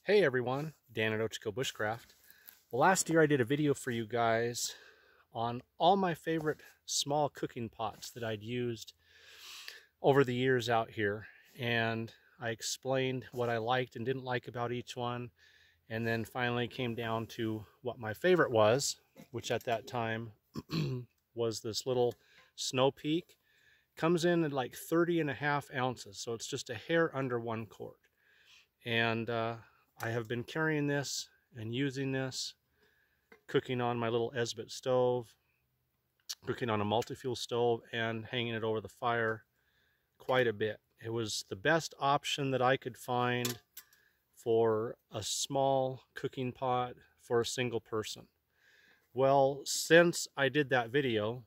Hey everyone, Dan at Bushcraft. Well, last year I did a video for you guys on all my favorite small cooking pots that I'd used over the years out here. And I explained what I liked and didn't like about each one. And then finally came down to what my favorite was, which at that time was this little Snow Peak. Comes in at like 30.5 ounces. So it's just a hair under 1 quart. And I have been carrying this and using this, cooking on my little Esbit stove, cooking on a multi-fuel stove, and hanging it over the fire quite a bit. It was the best option that I could find for a small cooking pot for a single person. Well, since I did that video,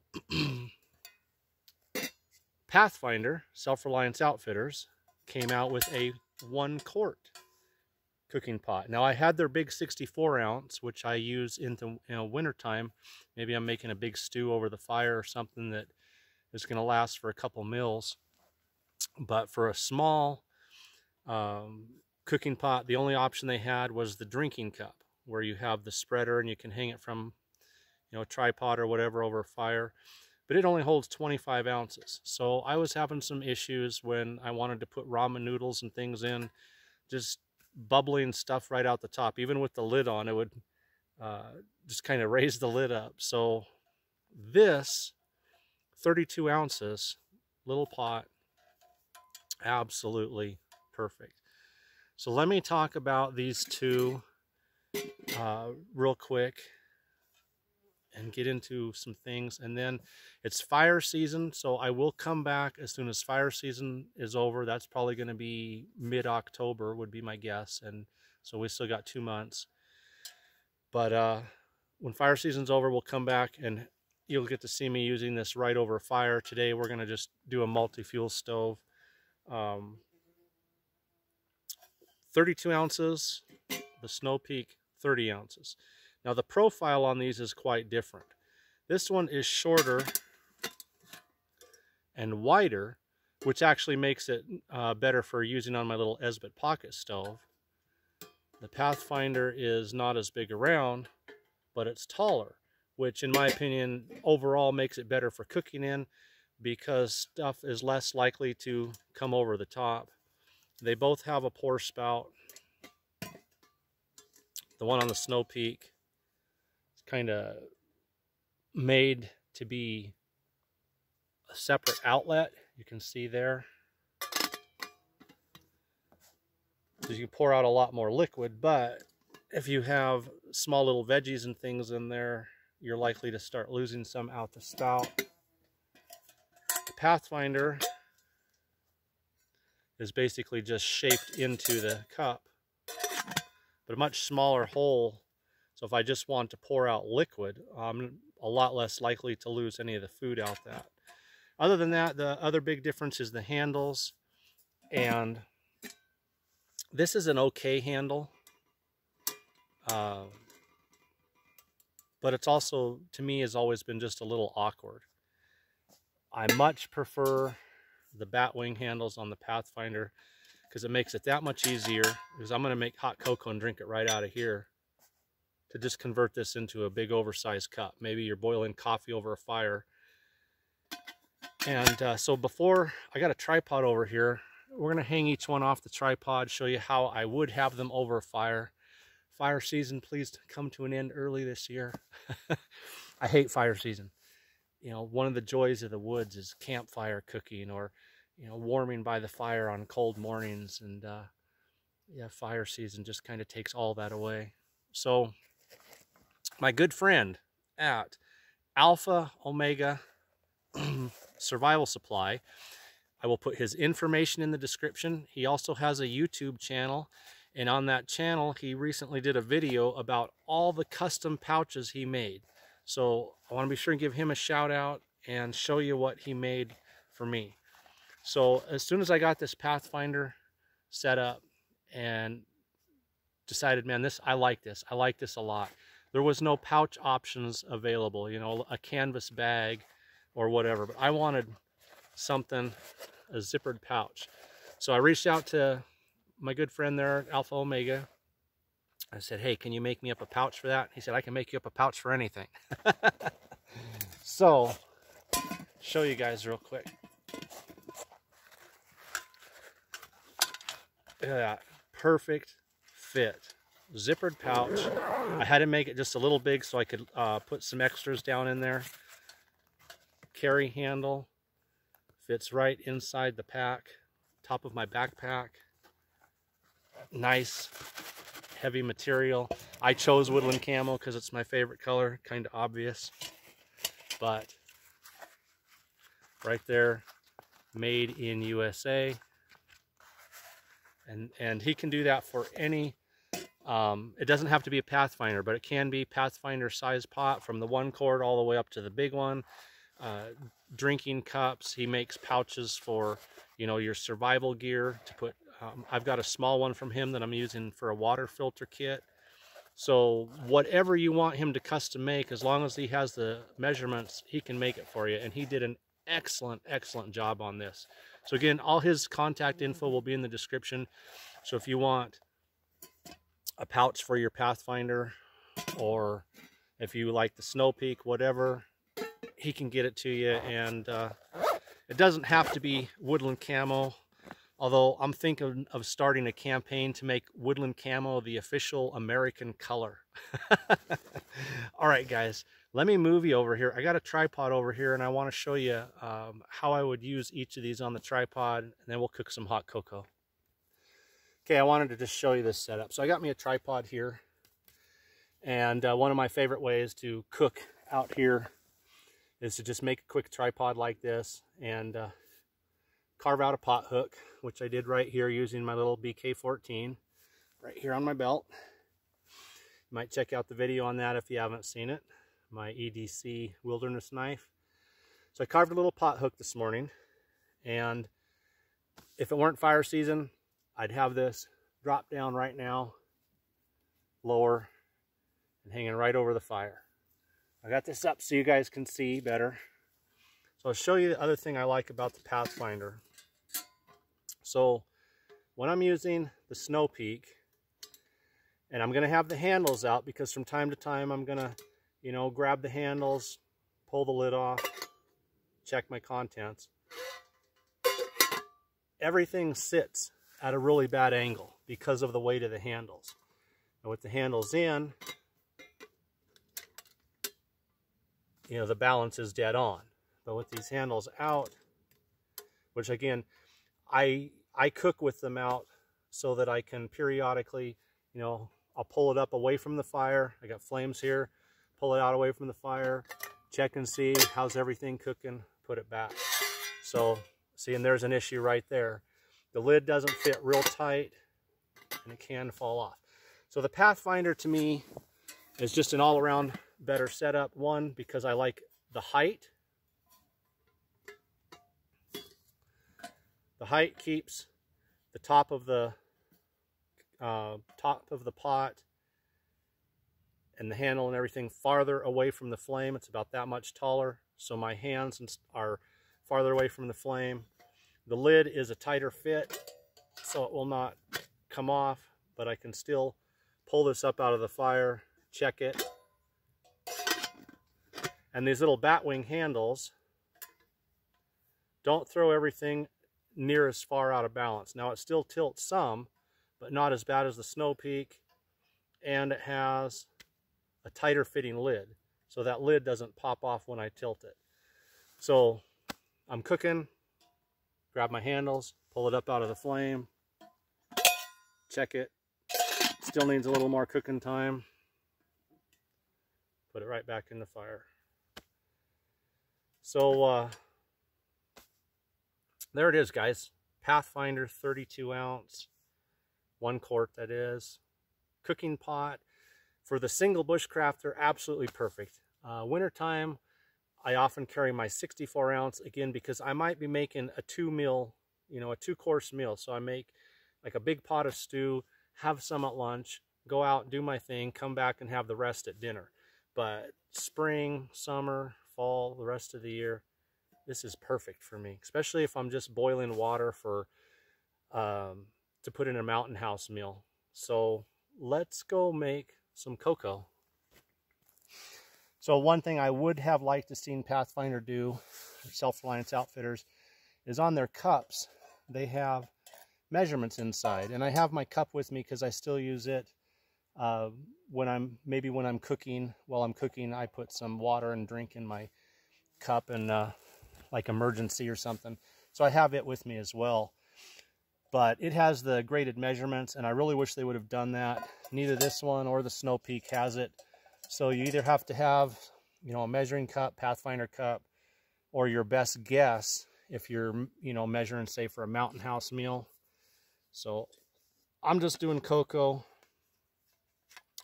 Pathfinder, Self-Reliance Outfitters, came out with a 1 quart cooking pot. Now I had their big 64 ounce, which I use in the winter time. Maybe I'm making a big stew over the fire or something that is going to last for a couple meals. But for a small cooking pot, the only option they had was the drinking cup, where you have the spreader and you can hang it from, a tripod or whatever over a fire. But it only holds 25 ounces. So I was having some issues when I wanted to put ramen noodles and things in, just bubbling stuff right out the top. Even with the lid on, it would just kind of raise the lid up. So this 32 ounces little pot, absolutely perfect. So let me talk about these two real quick and get into some things. And then it's fire season, so I will come back as soon as fire season is over. That's probably going to be mid-October would be my guess, and so we still got 2 months. But when fire season's over, we'll come back and you'll get to see me using this right over a fire. Today we're going to just do a multi-fuel stove. 32 ounces, the Snow Peak 30 ounces. Now the profile on these is quite different. This one is shorter and wider, which actually makes it better for using on my little Esbit pocket stove. The Pathfinder is not as big around, but it's taller, which in my opinion overall makes it better for cooking in because stuff is less likely to come over the top. They both have a pour spout. The one on the Snow Peak kind of made to be a separate outlet. You can see there. So you can pour out a lot more liquid, but if you have small little veggies and things in there, you're likely to start losing some out the spout. The Pathfinder is basically just shaped into the cup, but a much smaller hole. So if I just want to pour out liquid, I'm a lot less likely to lose any of the food out that. Other than that, the other big difference is the handles. And this is an okay handle. But it's also, to me, has always been just a little awkward. I much prefer the Batwing handles on the Pathfinder because it makes it that much easier, because I'm going to make hot cocoa and drink it right out of here, to just convert this into a big oversized cup. Maybe you're boiling coffee over a fire. And so before, I got a tripod over here. We're going to hang each one off the tripod, show you how I would have them over a fire. Fire season, please come to an end early this year. I hate fire season. One of the joys of the woods is campfire cooking, or warming by the fire on cold mornings. And yeah, fire season just kind of takes all that away. So my good friend at Alpha Omega Survival Supply, I will put his information in the description. He also has a YouTube channel, and on that channel he recently did a video about all the custom pouches he made. So I want to be sure and give him a shout out and show you what he made for me. So as soon as I got this Pathfinder set up and decided, man, I like this a lot. There was no pouch options available, a canvas bag or whatever, but I wanted something, a zippered pouch. So I reached out to my good friend there at Alpha Omega, I said, hey, can you make me up a pouch for that? He said, I can make you up a pouch for anything. So, show you guys real quick. Look at that. Perfect fit. Zippered pouch. I had to make it just a little big so I could put some extras down in there. Carry handle. Fits right inside the pack. Top of my backpack. Nice heavy material. I chose woodland camo because it's my favorite color. Kind of obvious. But right there, made in USA. And he can do that for any, it doesn't have to be a Pathfinder, but it can be Pathfinder size pot from the 1 quart all the way up to the big one. Drinking cups. He makes pouches for, you know, your survival gear to put. I've got a small one from him that I'm using for a water filter kit. So whatever you want him to custom make, as long as he has the measurements, he can make it for you. And he did an excellent job on this. So again, all his contact info will be in the description. So if you want a pouch for your Pathfinder, or if you like the Snow Peak, whatever, he can get it to you. And it doesn't have to be woodland camo. Although I'm thinking of starting a campaign to make woodland camo the official American color. All right, guys, let me move you over here. I got a tripod over here, and I want to show you how I would use each of these on the tripod, and then we'll cook some hot cocoa. Okay, I wanted to just show you this setup. So I got me a tripod here, and one of my favorite ways to cook out here is to just make a quick tripod like this and carve out a pot hook, which I did right here using my little BK-14 right here on my belt. You might check out the video on that if you haven't seen it, my EDC wilderness knife. So I carved a little pot hook this morning, and if it weren't fire season, I'd have this drop down right now, lower, and hanging right over the fire. I got this up so you guys can see better. So I'll show you the other thing I like about the Pathfinder. So when I'm using the Snow Peak, and I'm going to have the handles out because from time to time I'm going to, you know, grab the handles, pull the lid off, check my contents. Everything sits at a really bad angle because of the weight of the handles. And with the handles in, you know, the balance is dead on. But with these handles out, which again, I cook with them out so that I can periodically, you know, I'll pull it up away from the fire. I got flames here, pull it out away from the fire, check and see how's everything cooking, put it back. So, see, and there's an issue right there. The lid doesn't fit real tight and it can fall off. So the Pathfinder to me is just an all-around better setup. One, because I like the height. The height keeps the top of the pot and the handle and everything farther away from the flame. It's about that much taller, so my hands are farther away from the flame. The lid is a tighter fit, so it will not come off, but I can still pull this up out of the fire, check it. And these little batwing handles don't throw everything near as far out of balance. Now it still tilts some, but not as bad as the Snow Peak, and it has a tighter fitting lid, so that lid doesn't pop off when I tilt it. So I'm cooking, grab my handles, pull it up out of the flame, check it, still needs a little more cooking time, put it right back in the fire. So there it is, guys. Pathfinder 32 ounce, 1 quart that is. Cooking pot. For the single bushcraft, they're absolutely perfect. Wintertime, I often carry my 64 ounce, again, because I might be making a 2-course meal. So I make like a big pot of stew, have some at lunch, go out, do my thing, come back and have the rest at dinner. But spring, summer, fall, the rest of the year, this is perfect for me, especially if I'm just boiling water for to put in a mountain house meal. So let's go make some cocoa. So one thing I would have liked to seen Pathfinder do, Self-Reliance Outfitters, is on their cups, they have measurements inside. And I have my cup with me because I still use it when I'm cooking. While I'm cooking, I put some water and drink in my cup, and like emergency or something. So I have it with me as well. But it has the graded measurements, and I really wish they would have done that. Neither this one or the Snow Peak has it. So you either have to have, you know, a measuring cup, Pathfinder cup, or your best guess if you're, you know, measuring, say, for a Mountain House meal. So I'm just doing cocoa.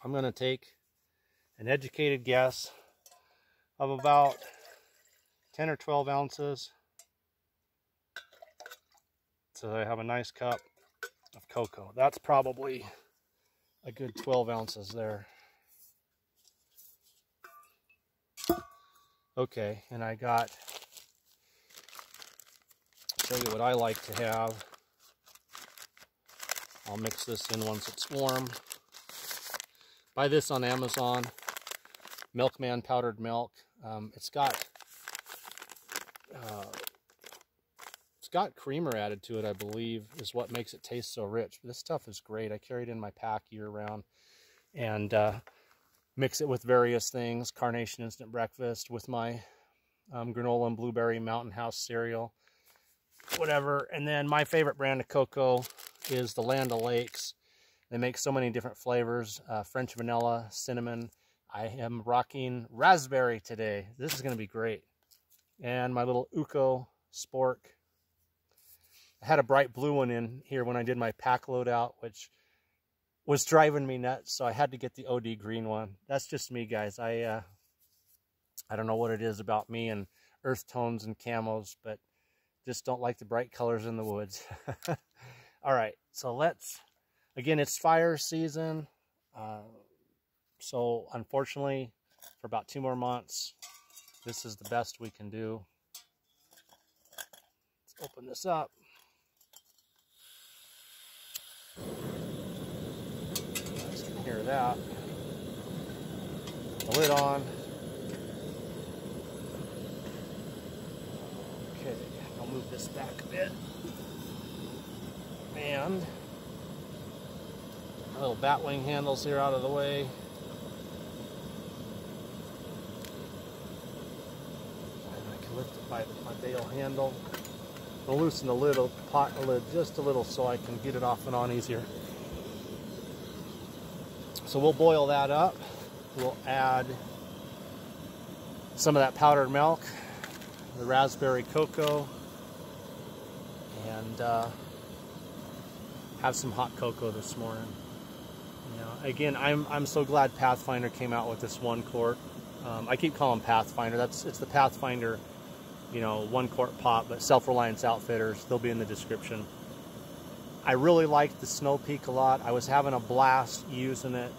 I'm going to take an educated guess of about 10 or 12 ounces. So I have a nice cup of cocoa. That's probably a good 12 ounces there. Okay, and I got, show you what I like to have. I'll mix this in once it's warm. Buy this on Amazon, Milkman powdered milk. It's got creamer added to it, I believe, is what makes it taste so rich. But this stuff is great. I carry it in my pack year-round, and mix it with various things. Carnation Instant Breakfast with my granola and blueberry Mountain House cereal, whatever. And then my favorite brand of cocoa is the Land O'Lakes. They make so many different flavors, French vanilla, cinnamon. I am rocking raspberry today. This is going to be great. And my little Uco Spork. I had a bright blue one in here when I did my pack load out, which was driving me nuts, so I had to get the OD green one. That's just me, guys. I don't know what it is about me and earth tones and camos, but just don't like the bright colors in the woods. All right, so let's, again, it's fire season. So unfortunately, for about 2 more months, this is the best we can do. Let's open this up. Hear that. The lid on. Okay, I'll move this back a bit. And my little batwing handles here out of the way. And I can lift it by my bail handle. I'll loosen the lid just a little so I can get it off and on easier. So we'll boil that up. We'll add some of that powdered milk, the raspberry cocoa, and have some hot cocoa this morning. You know, again, I'm so glad Pathfinder came out with this 1 quart. I keep calling Pathfinder. It's the Pathfinder, you know, 1 quart pot, but Self-Reliance Outfitters. They'll be in the description. I really liked the Snow Peak a lot. I was having a blast using it.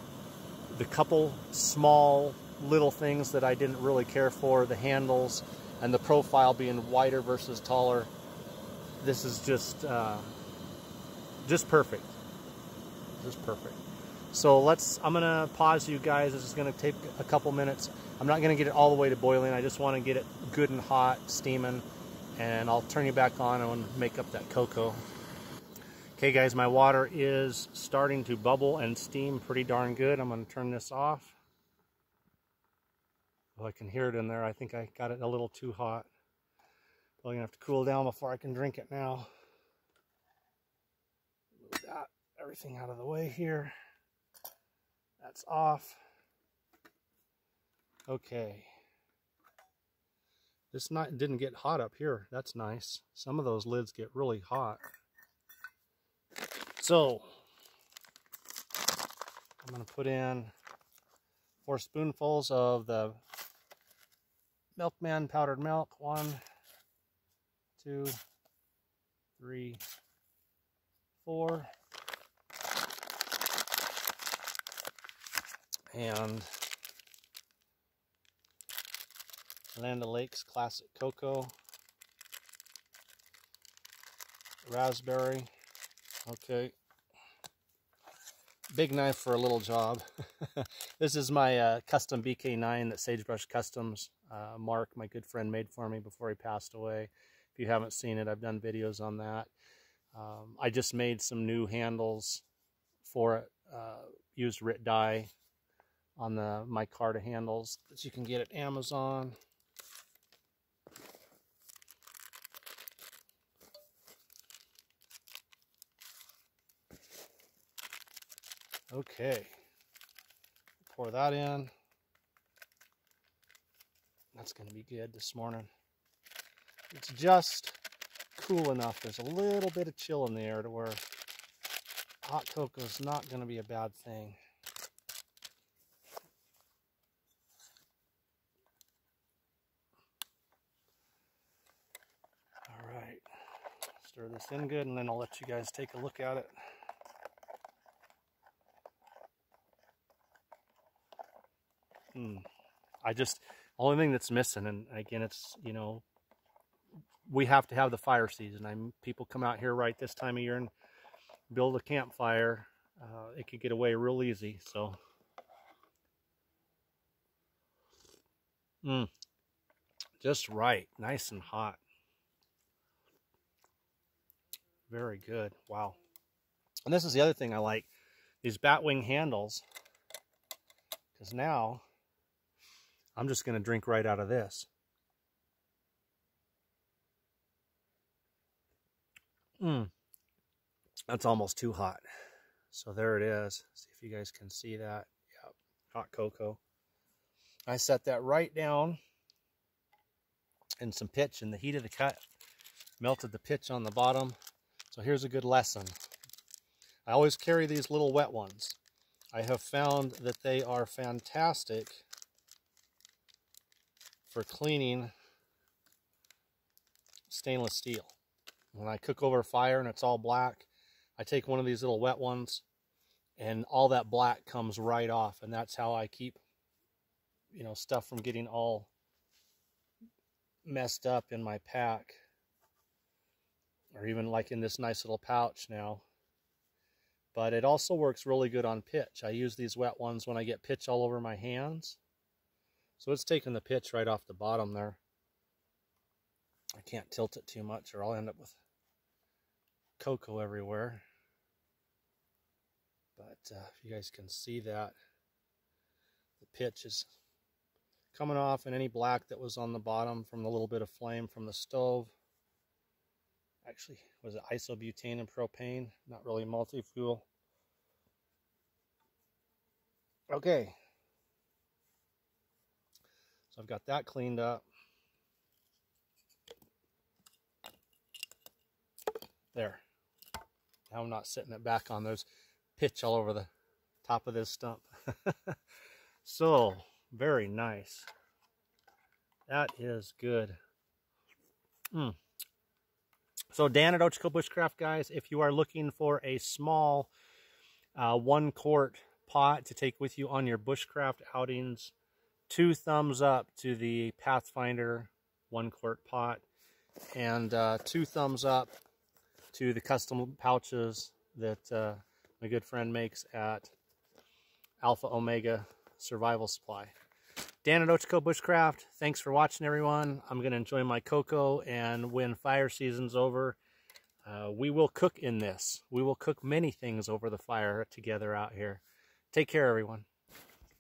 The couple small little things that I didn't really care for, the handles and the profile being wider versus taller. This is just perfect. Just perfect. So I'm gonna pause you guys. This is gonna take a couple minutes. I'm not gonna get it all the way to boiling. I just want to get it good and hot, steaming, and I'll turn you back on and make up that cocoa. Okay guys, my water is starting to bubble and steam pretty darn good. I'm going to turn this off. Oh, I can hear it in there. I think I got it a little too hot. Probably going to have to cool down before I can drink it now. Move that, everything out of the way here. That's off. Okay. This didn't get hot up here. That's nice. Some of those lids get really hot. So, I'm going to put in 4 spoonfuls of the Milkman powdered milk. 1, 2, 3, 4. And Land O'Lakes Classic Cocoa. Raspberry. Okay. big knife for a little job. This is my custom BK9 that Sagebrush Customs, Mark, my good friend, made for me before he passed away. If you haven't seen it, I've done videos on that. I just made some new handles for it, used RIT dye on the micarta handles that you can get at Amazon. Okay, pour that in. That's going to be good this morning. It's just cool enough. There's a little bit of chill in the air to where hot cocoa is not going to be a bad thing. All right, stir this in good, and then I'll let you guys take a look at it. Only thing that's missing, and again, it's, you know, we have to have the fire season. People come out here right this time of year and build a campfire. It could get away real easy, so. Just right, nice and hot. Very good, wow. And this is the other thing I like, these batwing handles, because now I'm just going to drink right out of this. That's almost too hot. So there it is. See if you guys can see that. Yep, hot cocoa. I set that right down in some pitch in the heat of the cut. Melted the pitch on the bottom. So here's a good lesson. I always carry these little wet ones. I have found that they are fantastic for cleaning stainless steel. When I cook over a fire and it's all black, I take one of these little wet ones and all that black comes right off, and that's how I keep, you know, stuff from getting all messed up in my pack, or even like in this nice little pouch now. But it also works really good on pitch. I use these wet ones when I get pitch all over my hands. So it's taking the pitch right off the bottom there. I can't tilt it too much or I'll end up with cocoa everywhere. But if you guys can see that, the pitch is coming off, and any black that was on the bottom from the little bit of flame from the stove. Actually, was it isobutane and propane? Not really multi-fuel. Okay. So I've got that cleaned up. There. Now I'm not sitting it back on. There's pitch all over the top of this stump. So, very nice. That is good. So Dan at Ochiko Bushcraft, guys, if you are looking for a small 1-quart pot to take with you on your bushcraft outings, 2 thumbs up to the Pathfinder 1-quart pot, and 2 thumbs up to the custom pouches that my good friend makes at alphaomegasurvivalsupply. Dan at Ochiko Bushcraft, thanks for watching, everyone. I'm going to enjoy my cocoa, and when fire season's over, we will cook in this. We will cook many things over the fire together out here. Take care, everyone.